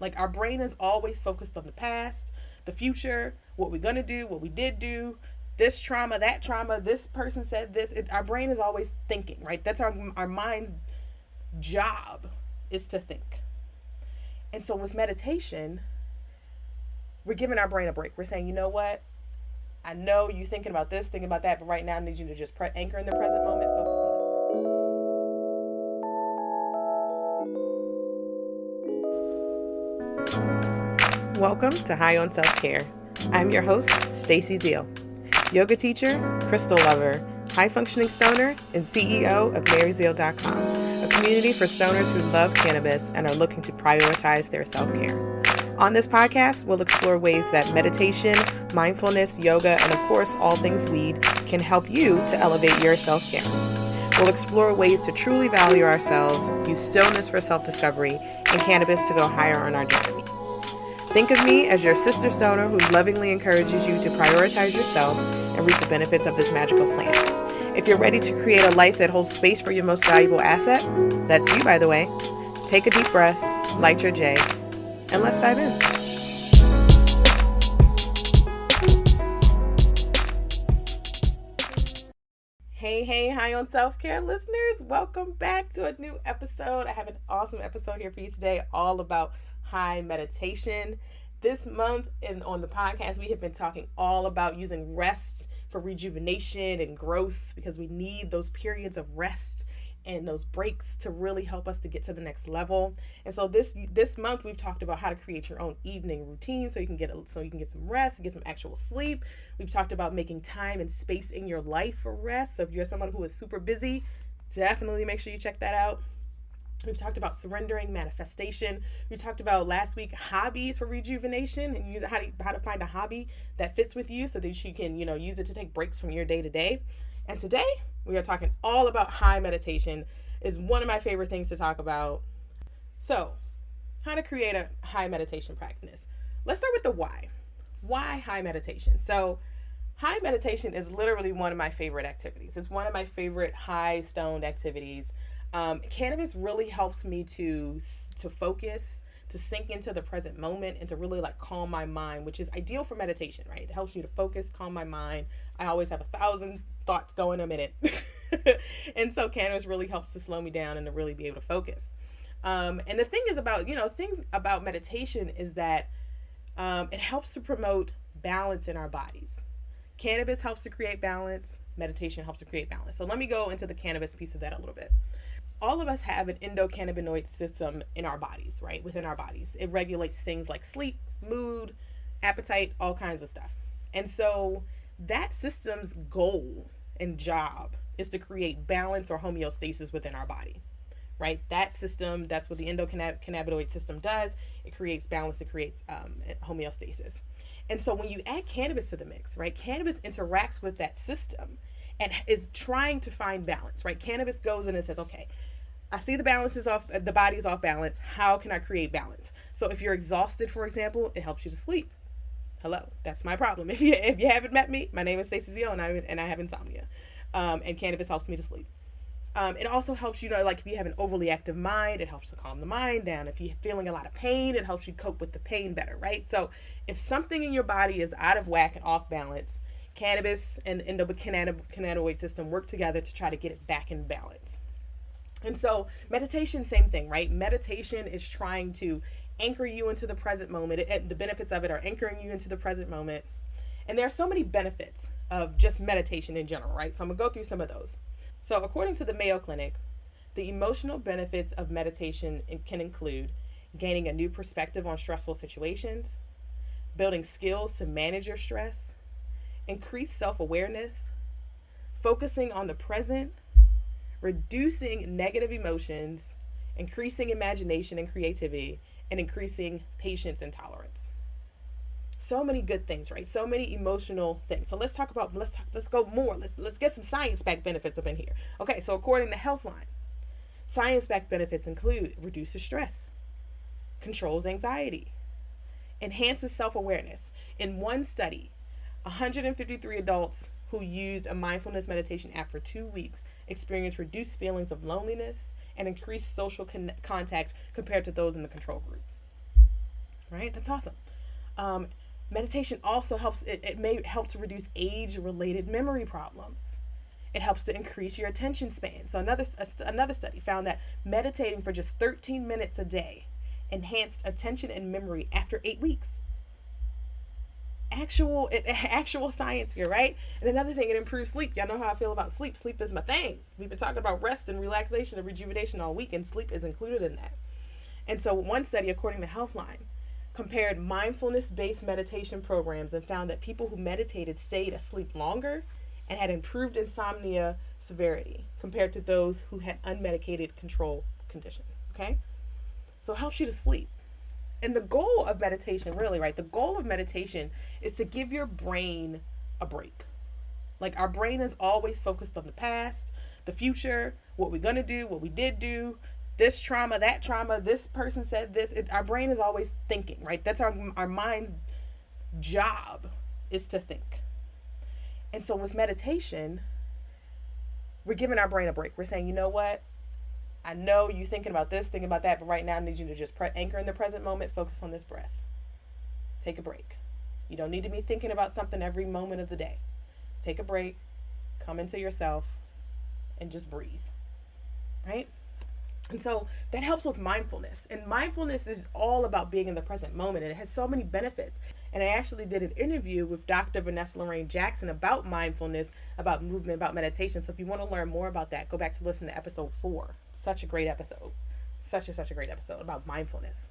Like our brain is always focused on the past, the future, what we're going to do, what we did do, this trauma, that trauma, this person said this. Our brain is always thinking, right? That's our mind's job, is to think. And so with meditation, we're giving our brain a break. We're saying, you know what? I know you're thinking about this, thinking about that, but right now I need you to just anchor in the present moment, focus on this. Welcome to High on Self-Care. I'm your host, Stacey Zeal, yoga teacher, crystal lover, high-functioning stoner, and CEO of MaryZeal.com, a community for stoners who love cannabis and are looking to prioritize their self-care. On this podcast, we'll explore ways that meditation, mindfulness, yoga, and of course, all things weed can help you to elevate your self-care. We'll explore ways to truly value ourselves, use stillness for self-discovery, and cannabis to go higher on our journey. Think of me as your sister stoner who lovingly encourages you to prioritize yourself and reap the benefits of this magical plant. If you're ready to create a life that holds space for your most valuable asset, that's you, by the way, take a deep breath, light your J, and let's dive in. Hey, High on Self-Care listeners. Welcome back to a new episode. I have an awesome episode here for you today, all about high meditation. This month and on the podcast, we have been talking all about using rest for rejuvenation and growth, because we need those periods of rest and those breaks to really help us to get to the next level. And so this month we've talked about how to create your own evening routine so you can get some rest, get some actual sleep. We've talked about making time and space in your life for rest. So if you're someone who is super busy, definitely make sure you check that out. We've talked about surrendering, manifestation. We talked about last week hobbies for rejuvenation and how to find a hobby that fits with you so that you can, use it to take breaks from your day to day. And today we are talking all about high meditation. Is one of my favorite things to talk about. So, how to create a high meditation practice. Let's start with the why. Why high meditation? So, high meditation is literally one of my favorite activities. It's one of my favorite high stoned activities. Cannabis really helps me to focus, to sink into the present moment, and to really calm my mind, which is ideal for meditation, right? It helps you to focus, calm my mind. I always have 1,000 thoughts going a minute. And so cannabis really helps to slow me down and to really be able to focus. And the thing is about meditation is that it helps to promote balance in our bodies. Cannabis helps to create balance. Meditation helps to create balance. So let me go into the cannabis piece of that a little bit. All of us have an endocannabinoid system in our bodies, right? Within our bodies. It regulates things like sleep, mood, appetite, all kinds of stuff. And so that system's goal and job is to create balance or homeostasis within our body, right? That system, that's what the endocannabinoid system does. It creates balance, it creates homeostasis. And so when you add cannabis to the mix, right? Cannabis interacts with that system and is trying to find balance, right? Cannabis goes in and says, okay, I see the body's off balance. How can I create balance? So if you're exhausted, for example, it helps you to sleep. Hello, that's my problem. If you haven't met me, my name is Stacey Zeal, and I have insomnia, and cannabis helps me to sleep. It also helps you if you have an overly active mind, it helps to calm the mind down. If you're feeling a lot of pain, it helps you cope with the pain better, right? So if something in your body is out of whack and off balance, cannabis and the endocannabinoid system work together to try to get it back in balance. And so meditation, same thing, right? Meditation is trying to anchor you into the present moment. The benefits of it are anchoring you into the present moment. And there are so many benefits of just meditation in general, right? So I'm going to go through some of those. So according to the Mayo Clinic, the emotional benefits of meditation can include gaining a new perspective on stressful situations, building skills to manage your stress, increased self-awareness, focusing on the present, reducing negative emotions, increasing imagination and creativity, and increasing patience and tolerance. So many good things, right? So many emotional things. So let's go more. Let's get some science-backed benefits up in here. Okay, so according to Healthline, science-backed benefits include reduces stress, controls anxiety, enhances self-awareness. In one study, 153 adults who used a mindfulness meditation app for 2 weeks experienced reduced feelings of loneliness and increased social contacts compared to those in the control group. right? That's awesome. Meditation also helps, it may help to reduce age-related memory problems. It helps to increase your attention span. So another study found that meditating for just 13 minutes a day enhanced attention and memory after 8 weeks. Actual science here, right? And another thing, it improves sleep. Y'all know how I feel about sleep. Sleep is my thing. We've been talking about rest and relaxation and rejuvenation all week, and sleep is included in that. And so one study, according to Healthline, compared mindfulness-based meditation programs and found that people who meditated stayed asleep longer and had improved insomnia severity compared to those who had unmedicated control condition. Okay? So it helps you to sleep. And the goal of meditation, really, right? The goal of meditation is to give your brain a break. Like, our brain is always focused on the past, the future, what we're going to do, what we did do, this trauma, that trauma, this person said this. Our brain is always thinking, right? That's our mind's job, is to think. And so with meditation, we're giving our brain a break. We're saying, you know what? I know you're thinking about this, thinking about that, but right now I need you to just anchor in the present moment, focus on this breath. Take a break. You don't need to be thinking about something every moment of the day. Take a break, come into yourself, and just breathe, right? And so that helps with mindfulness. And mindfulness is all about being in the present moment, and it has so many benefits. And I actually did an interview with Dr. Vanessa Lorraine Jackson about mindfulness, about movement, about meditation. So if you want to learn more about that, go back to listen to episode 4. Such a great episode. Such a great episode about mindfulness.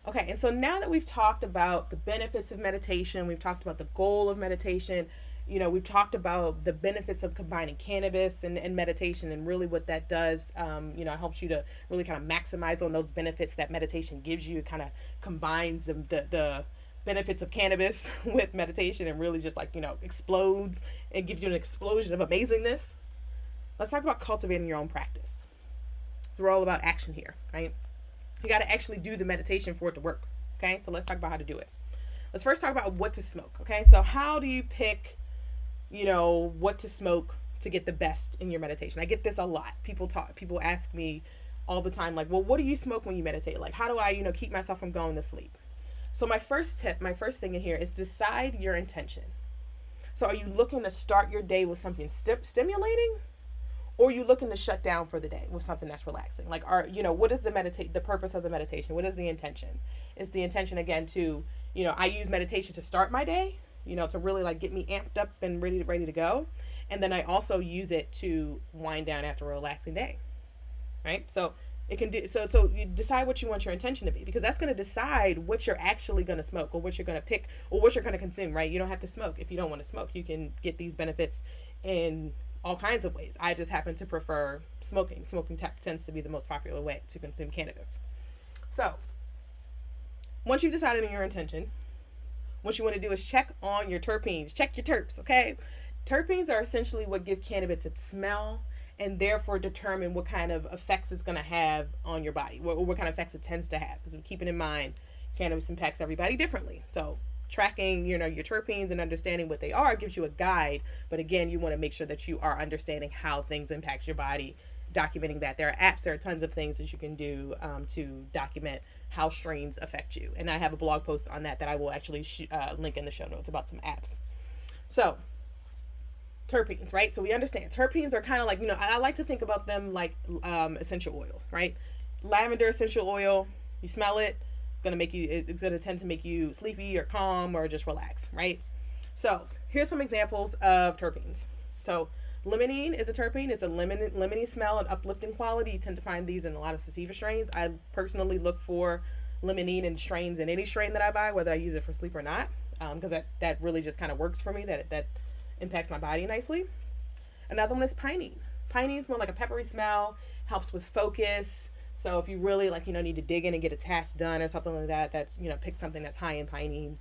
Okay, and so now that we've talked about the benefits of meditation, we've talked about the goal of meditation, we've talked about the benefits of combining cannabis and meditation and really what that does. It helps you to really kind of maximize on those benefits that meditation gives you. It kind of combines the benefits of cannabis with meditation and really just explodes and gives you an explosion of amazingness. Let's talk about cultivating your own practice. So we're all about action here, right? You got to actually do the meditation for it to work. Okay. So let's talk about how to do it. Let's first talk about what to smoke. Okay. So how do you pick, what to smoke to get the best in your meditation? I get this a lot. People ask me all the time, like, well, what do you smoke when you meditate? Like, how do I, keep myself from going to sleep? So my first thing in here is decide your intention. So are you looking to start your day with something stimulating? Or are you looking to shut down for the day with something that's relaxing? Like, what is the purpose of the meditation? What is the intention? Is the intention, again, to, I use meditation to start my day, to really get me amped up and ready to go. And then I also use it to wind down after a relaxing day, right? So it can do, so you decide what you want your intention to be, because that's going to decide what you're actually going to smoke or what you're going to pick or what you're going to consume, right? You don't have to smoke if you don't want to smoke. You can get these benefits in all kinds of ways. I just happen to prefer smoking. Smoking tends to be the most popular way to consume cannabis. So once you've decided on your intention, what you want to do is check on your terpenes. Check your terps, okay? Terpenes are essentially what give cannabis its smell and therefore determine what kind of effects it's going to have on your body, what kind of effects it tends to have. Because we're keeping in mind, cannabis impacts everybody differently. So tracking, your terpenes and understanding what they are gives you a guide. But again, you want to make sure that you are understanding how things impact your body, documenting that. There are apps, there are tons of things that you can do to document how strains affect you. And I have a blog post on that I will actually link in the show notes about some apps. So terpenes, right? So we understand terpenes are kind of like, I like to think about them like essential oils, right? Lavender essential oil, you smell it, it's going to tend to make you sleepy or calm or just relax, right? So here's some examples of terpenes. So limonene is a terpene. It's a lemony smell and uplifting quality. You tend to find these in a lot of sativa strains. I personally look for limonene in strains in any strain that I buy, whether I use it for sleep or not, because that really just kind of works for me. That impacts my body nicely. Another one is pinene. Pinene is more like a peppery smell, helps with focus. So if you really need to dig in and get a task done or something like that, that's, pick something that's high in pinene.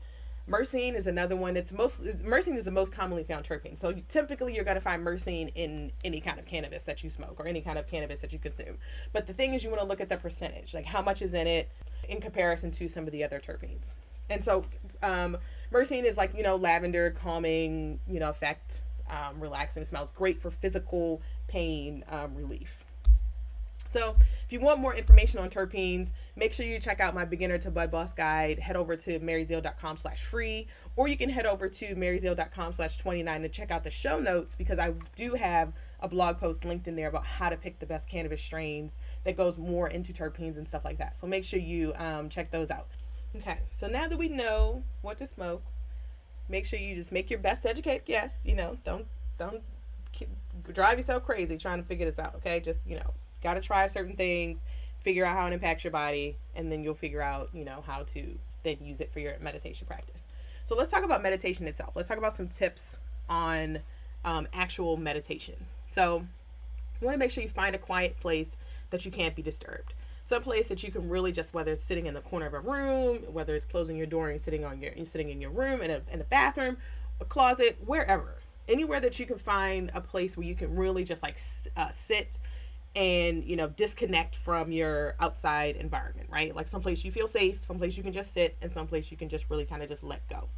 Myrcene is another one. Myrcene is the most commonly found terpene. So typically you're going to find myrcene in any kind of cannabis that you smoke or any kind of cannabis that you consume. But the thing is, you want to look at the percentage, like how much is in it in comparison to some of the other terpenes. And so myrcene is like, lavender, calming, effect, relaxing smells, great for physical pain relief. So if you want more information on terpenes, make sure you check out my beginner to bud boss guide. Head over to maryzeal.com/free, or you can head over to maryzeal.com/29 to check out the show notes, because I do have a blog post linked in there about how to pick the best cannabis strains that goes more into terpenes and stuff like that. So make sure you check those out. Okay, so now that we know what to smoke, make sure you just make your best educated guess. Don't drive yourself crazy trying to figure this out. Okay, just got to try certain things, figure out how it impacts your body, and then you'll figure out how to then use it for your meditation practice. So let's talk about meditation itself. Let's talk about some tips on actual meditation. So you want to make sure you find a quiet place that you can't be disturbed. Some place that you can really just, whether it's sitting in the corner of a room, whether it's closing your door and sitting in your room, in a bathroom, a closet, wherever, anywhere that you can find a place where you can really just sit and disconnect from your outside environment, right? Like someplace you feel safe, someplace you can just sit, and someplace you can just really kind of just let go.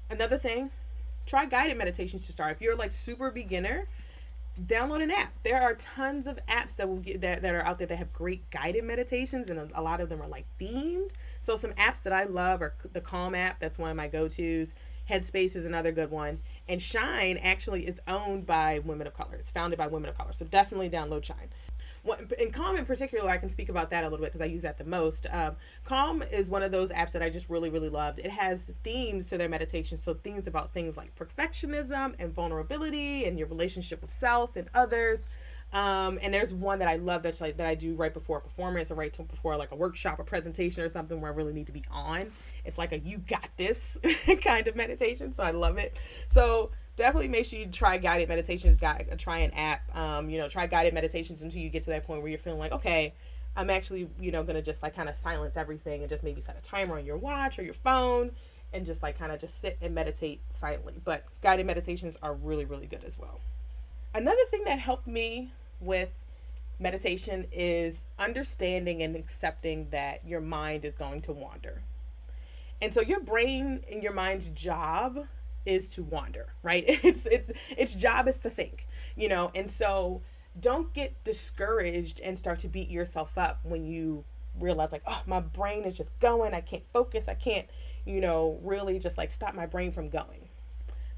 Another thing, try guided meditations to start. If you're like super beginner, download an app. There are tons of apps that are out there that have great guided meditations, and a lot of them are like themed. So some apps that I love are the Calm app. That's one of my go-tos. Headspace is another good one. And Shine actually is owned by women of color. It's founded by women of color. So definitely download Shine. In Calm in particular, I can speak about that a little bit because I use that the most. Calm is one of those apps that I just really, really loved. It has themes to their meditation. So themes about things like perfectionism and vulnerability and your relationship with self and others. And there's one that I love that I do right before a performance or right before like a workshop or presentation or something where I really need to be on. It's like a you got this kind of meditation. So I love it. So definitely make sure you try guided meditations, try an app, try guided meditations until you get to that point where you're feeling like, okay, I'm actually, going to just like kind of silence everything and just maybe set a timer on your watch or your phone and just like kind of just sit and meditate silently. But guided meditations are really, really good as well. Another thing that helped me with meditation is understanding and accepting that your mind is going to wander. And so your brain and your mind's job is to wander, right? Its job is to think, and so don't get discouraged and start to beat yourself up when you realize like, oh, my brain is just going, I can't focus, I can't, really just like stop my brain from going,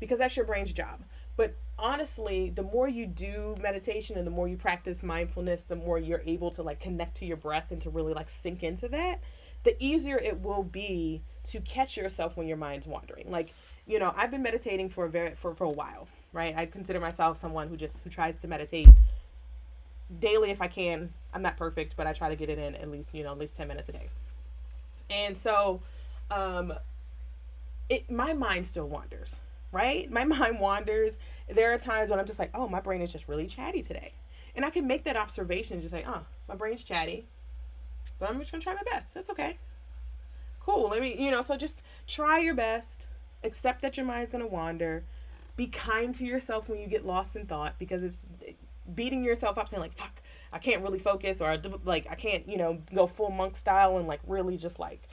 because that's your brain's job. But honestly, the more you do meditation and the more you practice mindfulness, the more you're able to like connect to your breath and to really like sink into that, the easier it will be to catch yourself when your mind's wandering. Like, I've been meditating for a while, right? I consider myself someone who tries to meditate daily if I can. I'm not perfect, but I try to get it in at least 10 minutes a day. And so, my mind still wanders, right? My mind wanders. There are times when I'm just like, oh, my brain is just really chatty today. And I can make that observation and just say, oh, my brain's chatty, but I'm just going to try my best. That's okay. Cool. So just try your best. Accept that your mind's going to wander. Be kind to yourself when you get lost in thought, because it's beating yourself up saying like, fuck, I can't really focus, or like I can't, go full monk style and like really just like,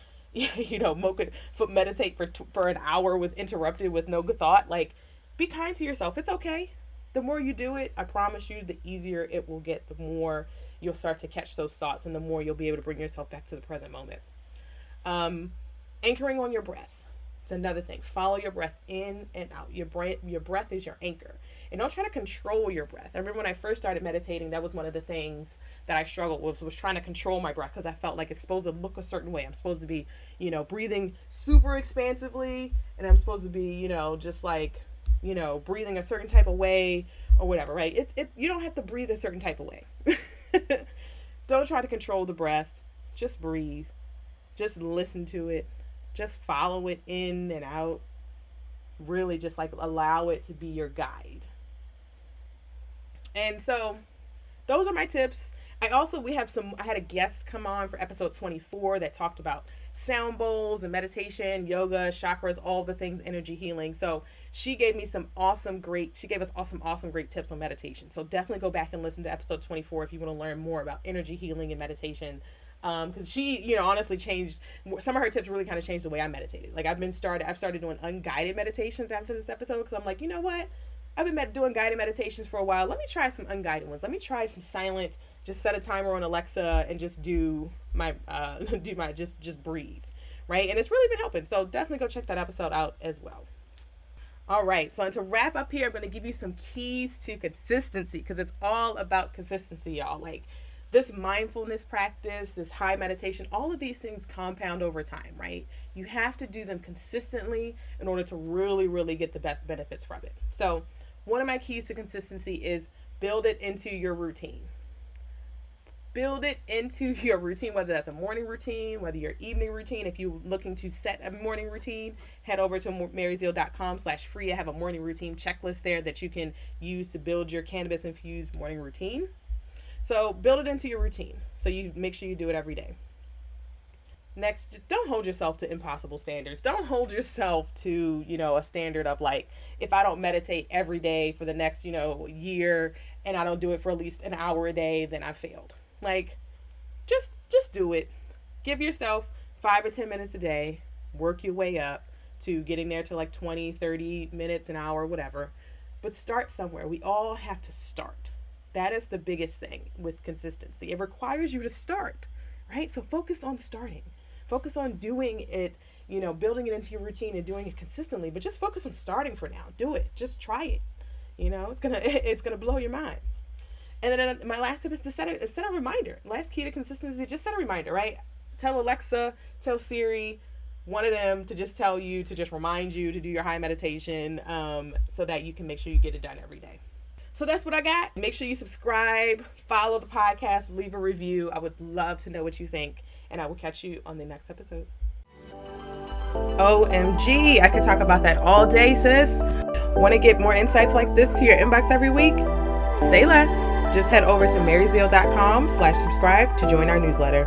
meditate for an hour with interrupted with no good thought. Like, be kind to yourself. It's okay. The more you do it, I promise you, the easier it will get, the more you'll start to catch those thoughts and the more you'll be able to bring yourself back to the present moment. Anchoring on your breath. It's another thing. Follow your breath in and out. Your breath is your anchor. And don't try to control your breath. I remember when I first started meditating, that was one of the things that I struggled with, was trying to control my breath, because I felt like it's supposed to look a certain way. I'm supposed to be, breathing super expansively, and I'm supposed to be, just like, breathing a certain type of way or whatever, right? You don't have to breathe a certain type of way. Don't try to control the breath. Just breathe. Just listen to it. Just follow it in and out. Really just like allow it to be your guide. And so those are my tips. I had a guest come on for episode 24 that talked about sound bowls and meditation, yoga, chakras, all the things, energy healing. So she gave us awesome, great tips on meditation. So definitely go back and listen to episode 24 if you want to learn more about energy healing and meditation. Because she, honestly changed, some of her tips really kind of changed the way I meditated. Like I've started doing unguided meditations after this episode, because I'm like, you know what? I've been doing guided meditations for a while. Let me try some unguided ones. Let me try some silent, just set a timer on Alexa and just do my, just breathe, right? And it's really been helping. So definitely go check that episode out as well. All right, so to wrap up here, I'm going to give you some keys to consistency, because it's all about consistency, y'all. Like this mindfulness practice, this high meditation, all of these things compound over time, right? You have to do them consistently in order to really, really get the best benefits from it. So one of my keys to consistency is build it into your routine. Build it into your routine, whether that's a morning routine, whether your evening routine. If you're looking to set a morning routine, head over to maryzeal.com/free. I have a morning routine checklist there that you can use to build your cannabis infused morning routine. So build it into your routine. So you make sure you do it every day. Next, don't hold yourself to impossible standards. Don't hold yourself to, a standard of like, if I don't meditate every day for the next, year, and I don't do it for at least an hour a day, then I failed. Like, just do it. Give yourself 5 or 10 minutes a day. Work your way up to getting there to like 20, 30 minutes, an hour, whatever. But start somewhere. We all have to start. That is the biggest thing with consistency. It requires you to start, right? So focus on starting. Focus on doing it, building it into your routine and doing it consistently. But just focus on starting for now. Do it. Just try it. It's gonna blow your mind. And then my last tip is to set a reminder. Last key to consistency, just set a reminder, right? Tell Alexa, tell Siri, one of them to just tell you, to just remind you to do your high meditation, so that you can make sure you get it done every day. So that's what I got. Make sure you subscribe, follow the podcast, leave a review. I would love to know what you think, and I will catch you on the next episode. OMG, I could talk about that all day, sis. Want to get more insights like this to your inbox every week? Say less. Just head over to maryzeal.com/subscribe to join our newsletter.